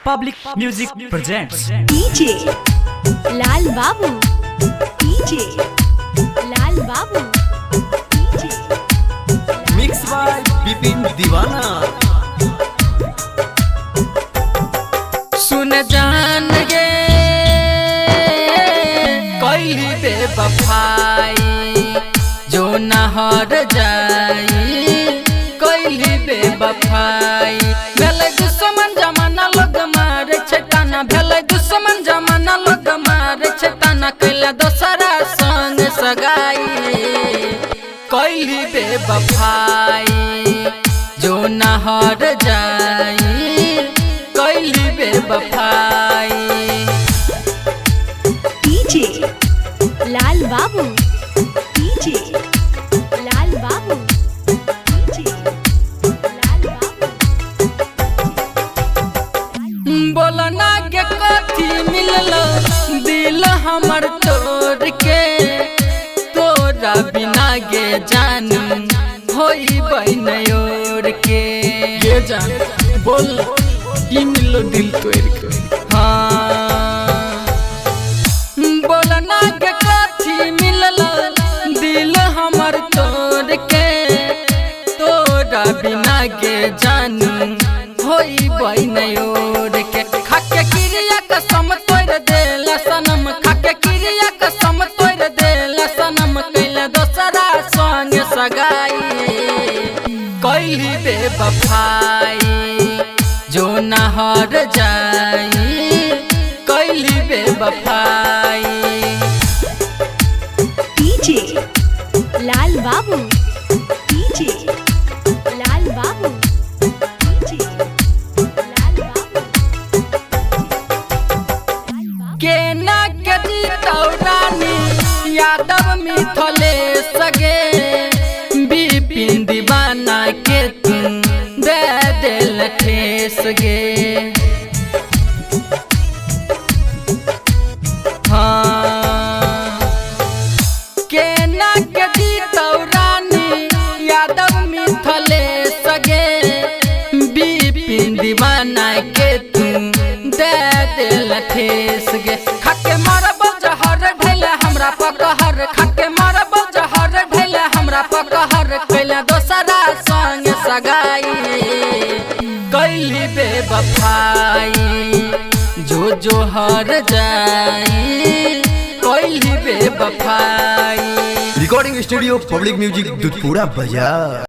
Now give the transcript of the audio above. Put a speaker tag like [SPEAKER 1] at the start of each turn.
[SPEAKER 1] Public Music presents
[SPEAKER 2] DJ Lal Babu, DJ Lal Babu, DJ
[SPEAKER 3] mix by Vipin Deewana.
[SPEAKER 4] सुन जान गे कोई बेवफाई जो न हर जाई, कोई बेवफाई भेलै दुश्मन जमाना लोग मारे छै ताना, भेलै दुश्मन जमाना लोग मारे छै ताना, कैला दोसरा संग सगाई कोई बेवफाई जो न हर जाई, कोई बेवफाई।
[SPEAKER 2] DJ Lal Babu, DJ Lal Babu, DJ Lal Babu।
[SPEAKER 4] बोलना के कथी मिललो दिल हमर तोड़ के, तोरा बिना गे जान होई बनयोर के। ये जान बोल की मिलो दिल तोड़ के, हाँ बोलना के कथी मिललो दिल हमर तोड़ के, तोरा बिना गे जान होई बनयोर के। खाके क्रिया कसम तोड़ देला सनम, खाके क्रिया कसम तोड़ देला सनम, कैला दोसरा संग सगाई कोई बेवफाई जो न हर जाई, कोई बेवफाई।
[SPEAKER 2] DJ Lal Babu, DJ Lal Babu, DJ Lal Babu।
[SPEAKER 4] केना के जीतौ रानी यादव मिथले सगे, विपिन दीवाना के तुम दे दिल ठेस गे, हाँ केना के जीतौ रानी यादव मिथले सगे, विपिन दीवाना के तुम दे दिल ठेस गे। खाके मरब जहर ढैले हमरा पकहर, खाके मरब जहर ढैले हमरा पकहर, कैला दोसरा संग सगाई कैली बेवफाई जो हर जाई, कैली बेवफाई।
[SPEAKER 3] Recording studio public music Dudhpura बाजार।